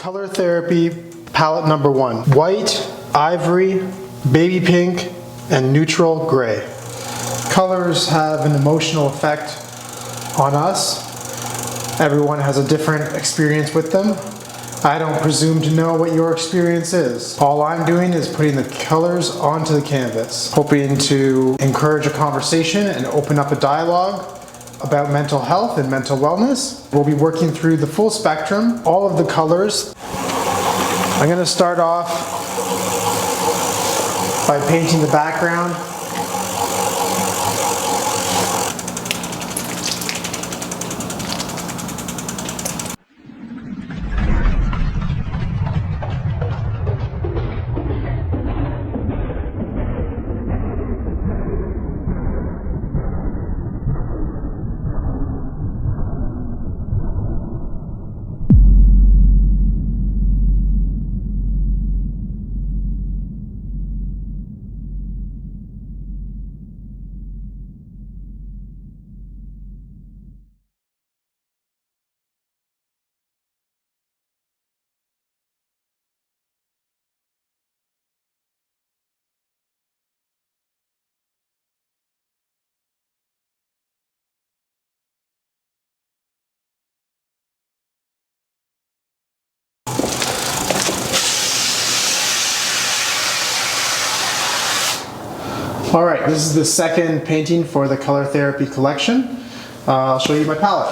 Color therapy palette number 1. White, ivory, baby pink, and neutral gray. Colors have an emotional effect on us. Everyone has a different experience with them. I don't presume to know what your experience is. All I'm doing is putting the colors onto the canvas, hoping to encourage a conversation and open up a dialogue about mental health and mental wellness. We'll be working through the full spectrum, all of the colors. I'm going to start off by painting the background. All right, this is the second painting for the color therapy collection. I'll show you my palette.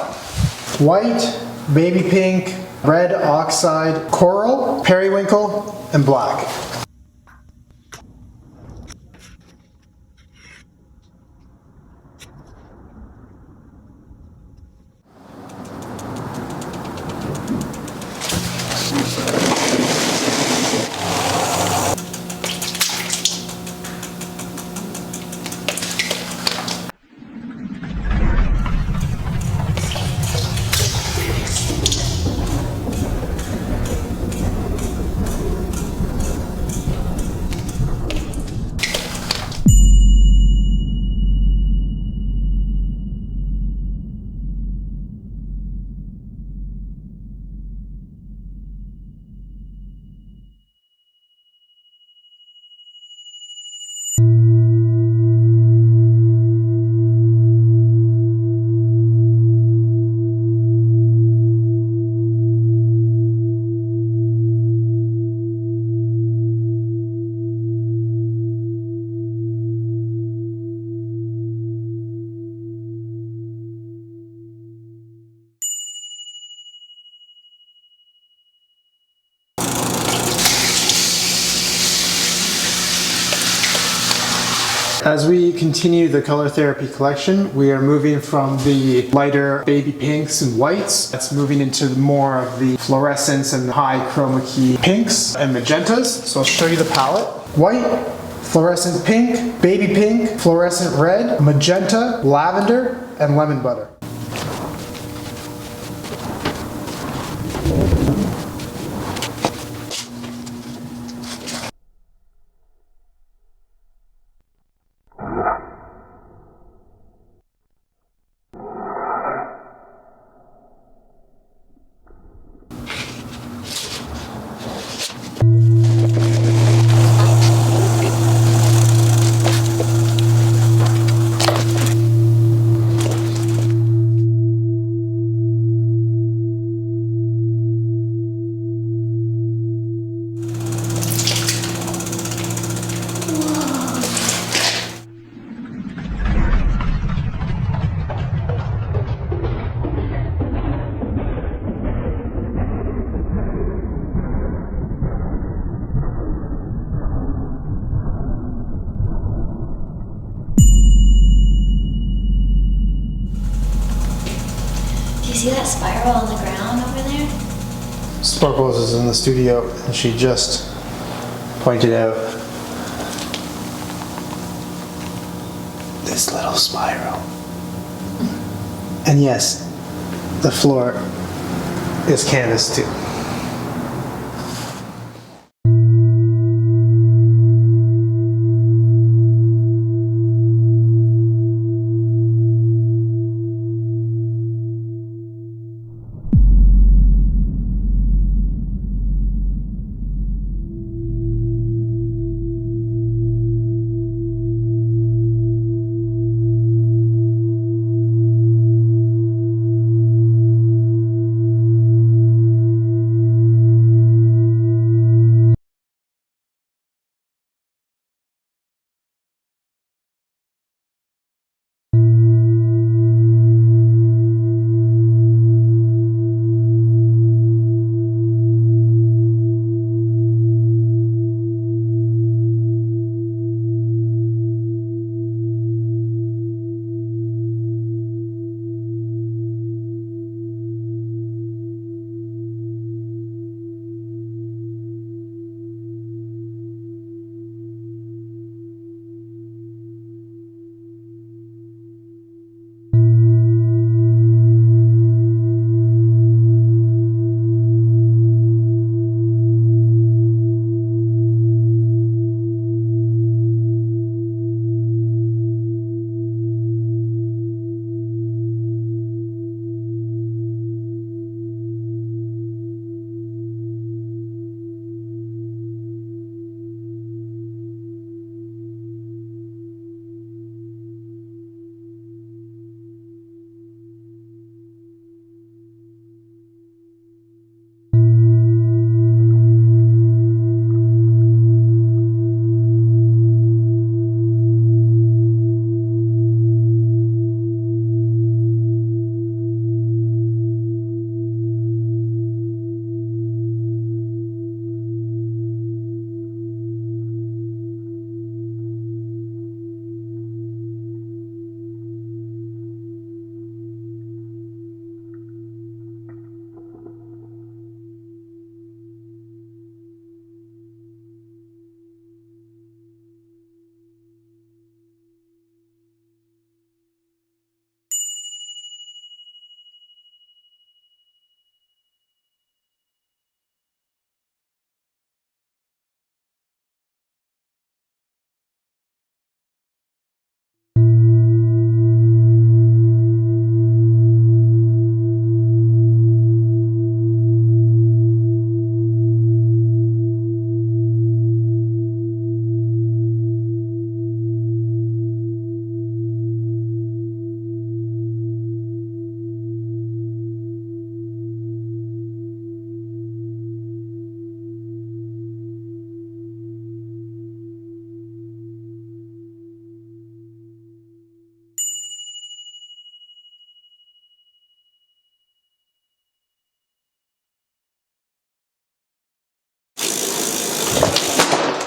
White, baby pink, red oxide, coral, periwinkle, and black. As we continue the color therapy collection, we are moving from the lighter baby pinks and whites. That's moving into more of the fluorescence and high chroma key pinks and magentas. So I'll show you the palette. White, fluorescent pink, baby pink, fluorescent red, magenta, lavender, and lemon butter. See that spiral on the ground over there? Sparkles is in the studio and she just pointed out this little spiral. And yes, the floor is canvas too.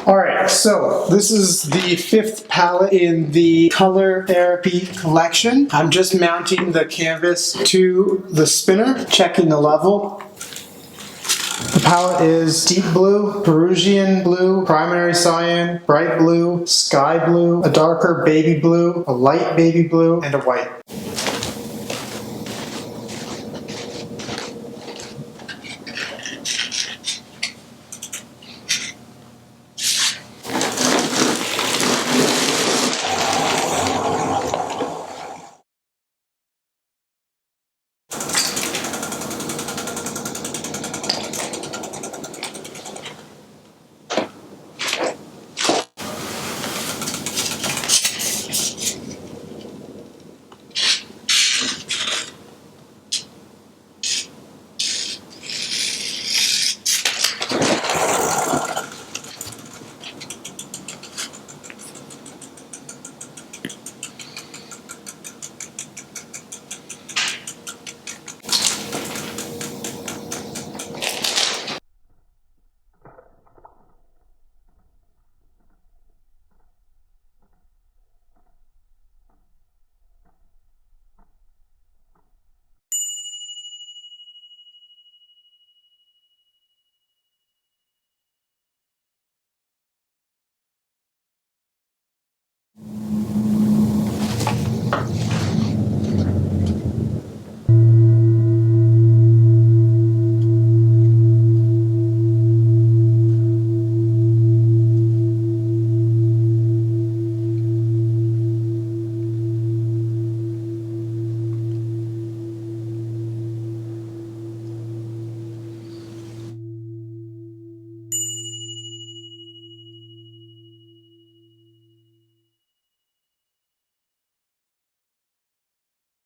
All right, so this is the 5th palette in the color therapy collection. I'm just mounting the canvas to the spinner, checking the level. The palette is deep blue, Peruvian blue, primary cyan, bright blue, sky blue, a darker baby blue, a light baby blue, and a white.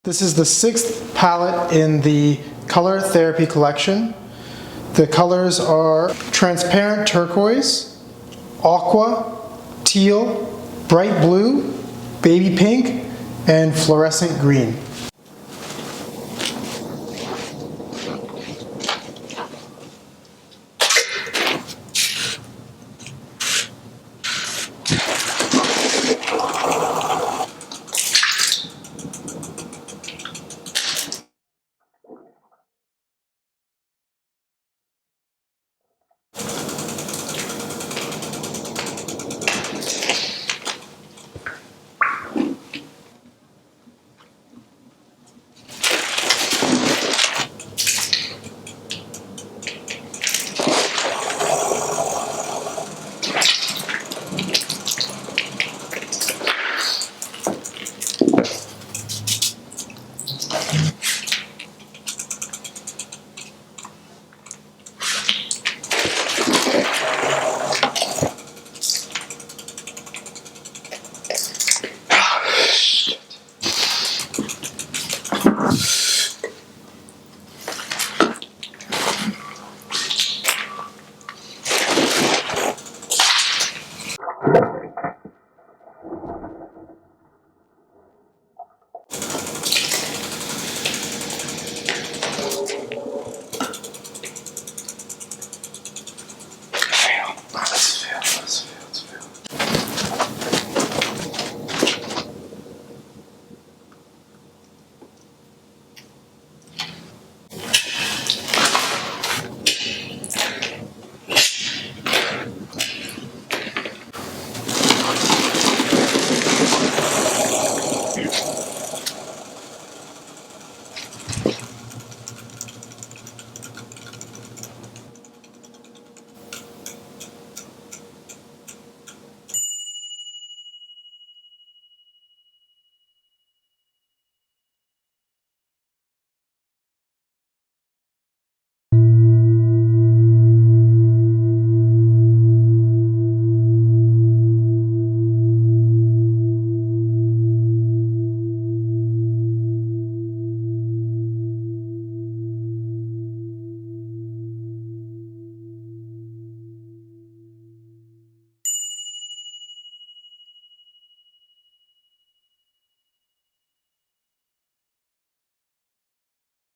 This is the 6th palette in the color therapy collection. The colors are transparent turquoise, aqua, teal, bright blue, baby pink, and fluorescent green.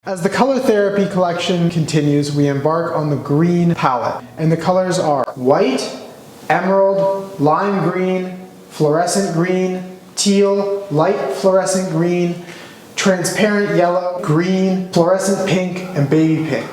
As the color therapy collection continues, we embark on the green palette, and the colors are white, emerald, lime green, fluorescent green, teal, light fluorescent green, transparent yellow, green, fluorescent pink, and baby pink.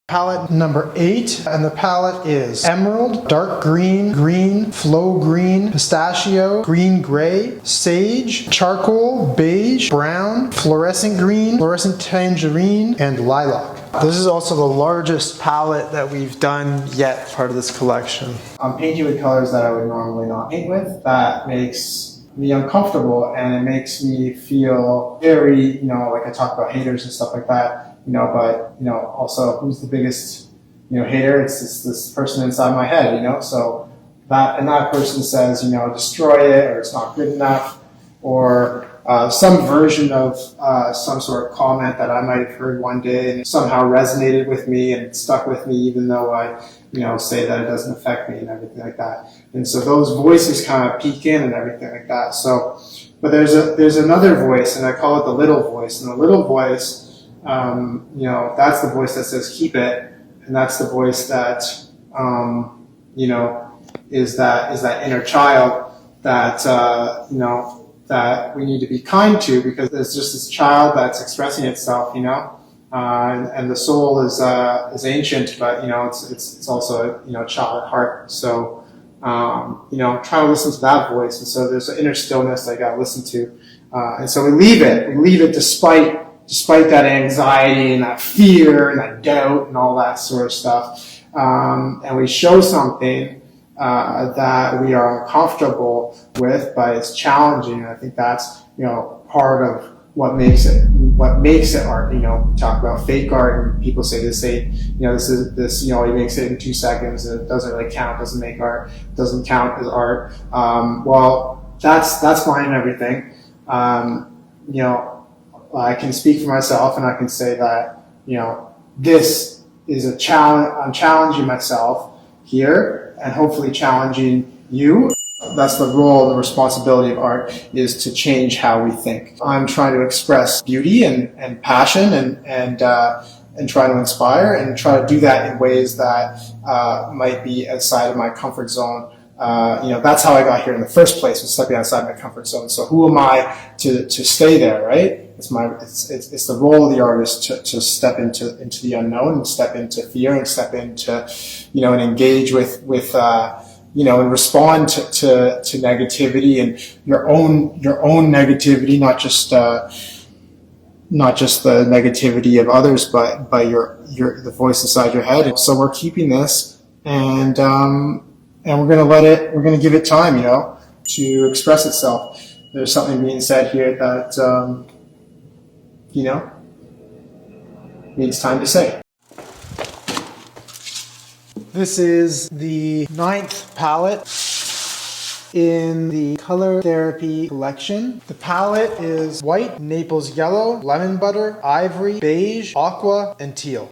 Palette number 8, and the palette is emerald, dark green, green, flow green, pistachio, green gray, sage, charcoal, beige, brown, fluorescent green, fluorescent tangerine, and lilac. This is also the largest palette that we've done yet, part of this collection. I'm painting with colors that I would normally not paint with. That makes me uncomfortable, and it makes me feel very, like I talk about haters and stuff like that. But also who's the biggest, hater? It's this person inside my head, so that person says, destroy it, or it's not good enough, or some version of some sort of comment that I might have heard one day and it somehow resonated with me and it stuck with me, even though I, say that it doesn't affect me and everything like that. And so those voices kind of peek in and everything like that. So, but there's another voice, and I call it the little voice, and the little voice, that's the voice that says keep it, and that's the voice that is that inner child that that we need to be kind to, because there's just this child that's expressing itself, and the soul is ancient, but it's also a child at heart. So try to listen to that voice, and so there's an inner stillness I got to listen to, and so we leave it despite that anxiety and that fear and that doubt and all that sort of stuff, and we show something that we are uncomfortable with, but it's challenging. And I think that's part of what makes it art. We talk about fake art, and people say this he makes it in 2 seconds, and it doesn't really count, doesn't make art, doesn't count as art. Well, that's fine and everything. I can speak for myself, and I can say that, this is a challenge. I'm challenging myself here, and hopefully challenging you. That's the role and the responsibility of art, is to change how we think. I'm trying to express beauty and passion and try to inspire, and try to do that in ways that might be outside of my comfort zone. That's how I got here in the first place, was stepping outside my comfort zone. So who am I to stay there, right? It's the role of the artist to step into the unknown, and step into fear, and step into, and engage with and respond to negativity, and your own negativity, not just the negativity of others, but by the voice inside your head. And so we're keeping this, and we're going to give it time, to express itself. There's something being said here that, needs time to say. This is the 9th palette in the Color Therapy collection. The palette is white, Naples yellow, lemon butter, ivory, beige, aqua, and teal.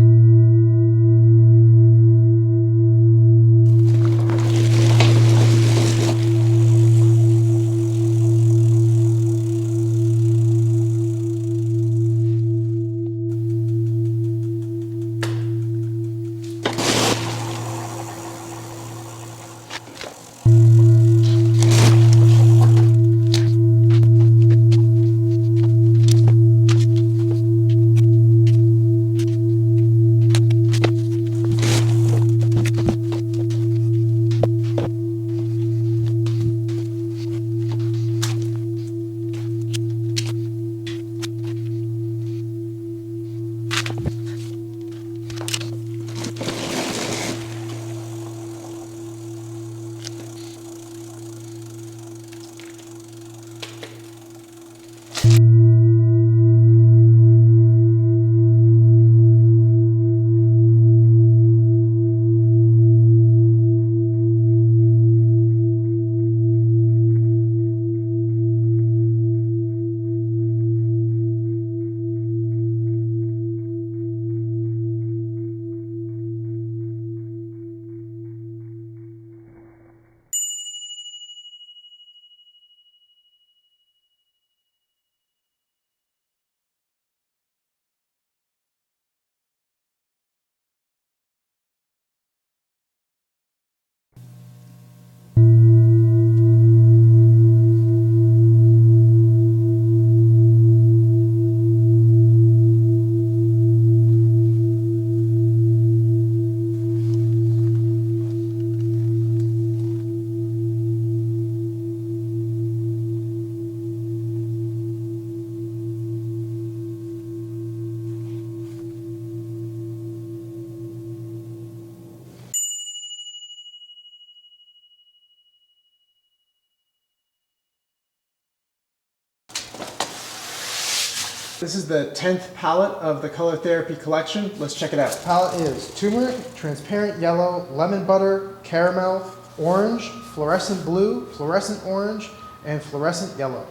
This is the 10th palette of the color therapy collection. Let's check it out. Palette is turmeric, transparent yellow, lemon butter, caramel, orange, fluorescent blue, fluorescent orange, and fluorescent yellow.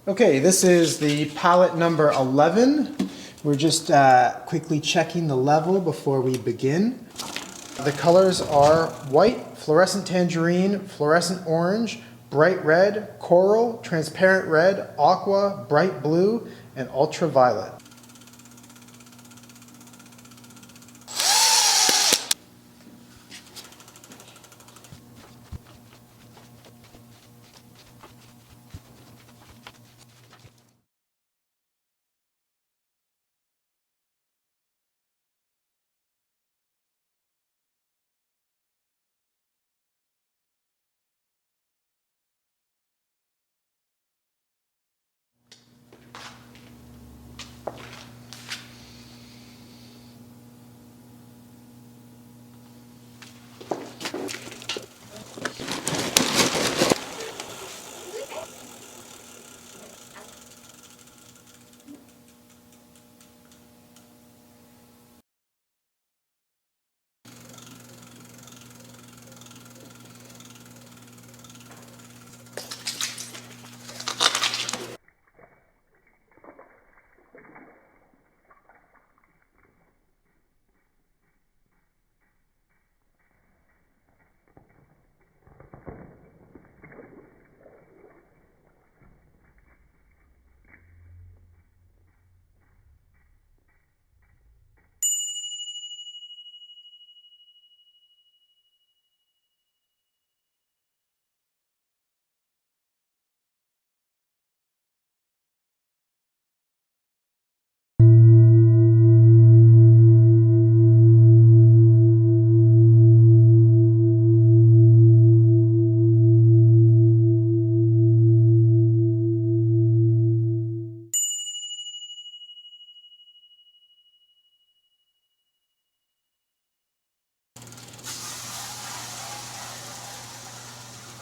Okay, this is the palette number 11. We're just quickly checking the level before we begin. The colors are white, fluorescent tangerine, fluorescent orange, bright red, coral, transparent red, aqua, bright blue, and ultraviolet.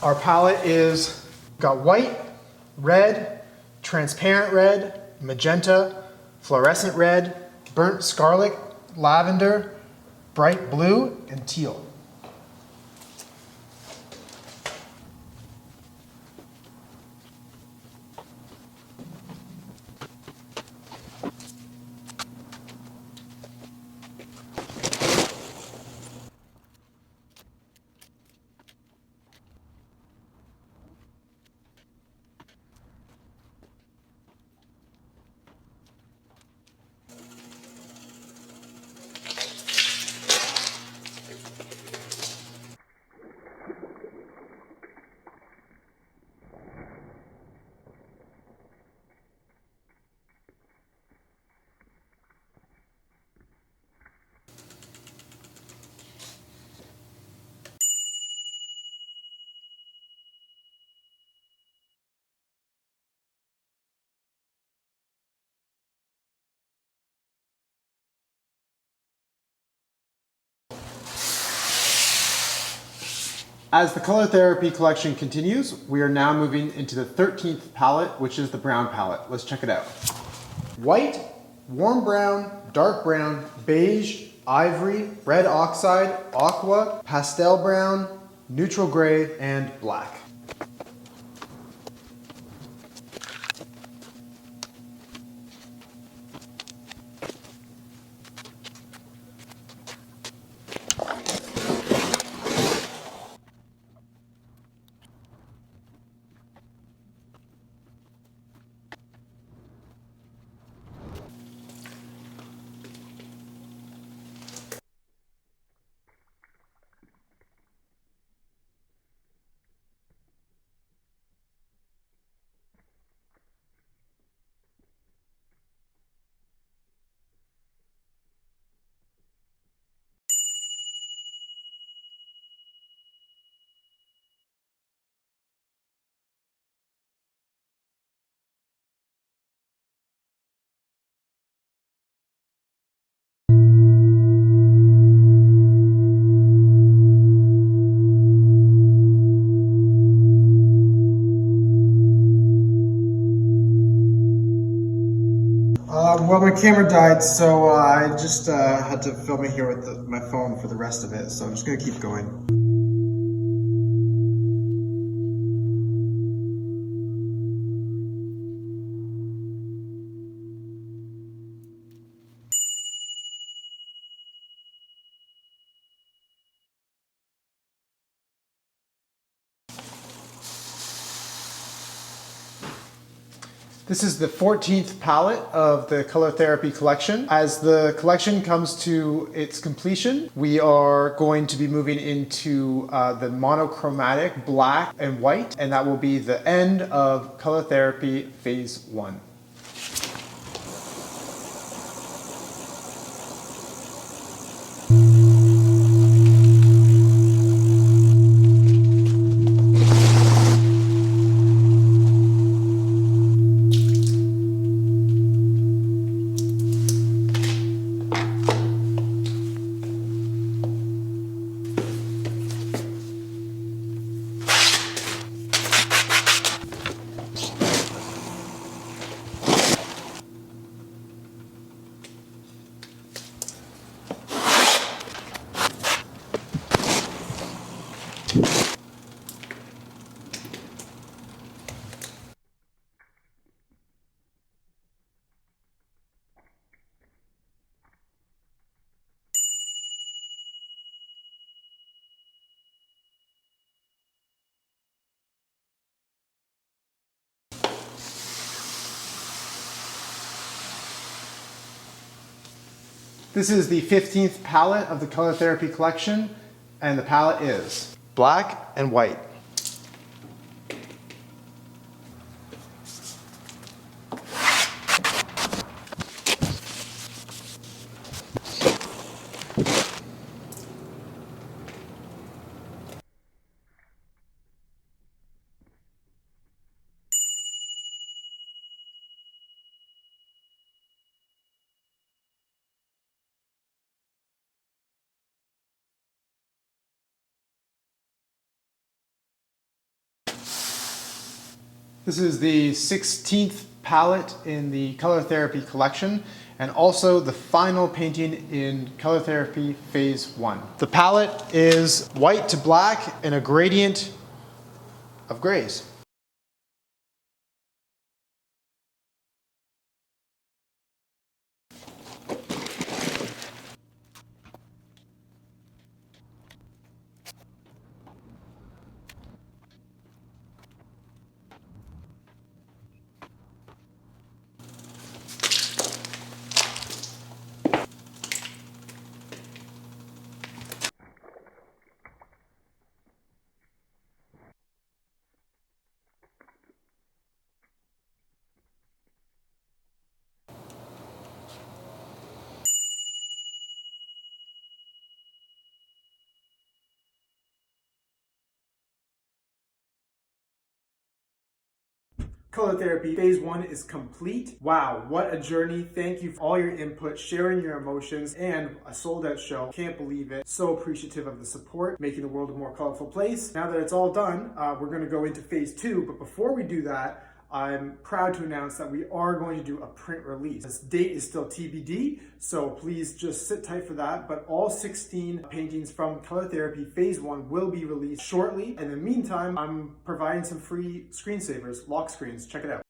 Our palette is got white, red, transparent red, magenta, fluorescent red, burnt scarlet, lavender, bright blue, and teal. As the color therapy collection continues, we are now moving into the 13th palette, which is the brown palette. Let's check it out. White, warm brown, dark brown, beige, ivory, red oxide, aqua, pastel brown, neutral gray, and black. Well, my camera died, so I just had to film it here with my phone for the rest of it, so I'm just going to keep going. This is the 14th palette of the color therapy collection. As the collection comes to its completion, we are going to be moving into the monochromatic black and white, and that will be the end of color therapy phase 1. This is the 15th palette of the color therapy collection, and the palette is black and white. This is the 16th palette in the color therapy collection, and also the final painting in color therapy phase 1. The palette is white to black and a gradient of grays. Color therapy phase 1 is complete. Wow, what a journey. Thank you for all your input, sharing your emotions, and a sold out show. Can't believe it. So appreciative of the support, making the world a more colorful place. Now that it's all done, we're gonna go into phase 2, but before we do that, I'm proud to announce that we are going to do a print release. This date is still TBD, so please just sit tight for that. But all 16 paintings from Color Therapy Phase 1 will be released shortly. In the meantime, I'm providing some free screensavers, lock screens. Check it out.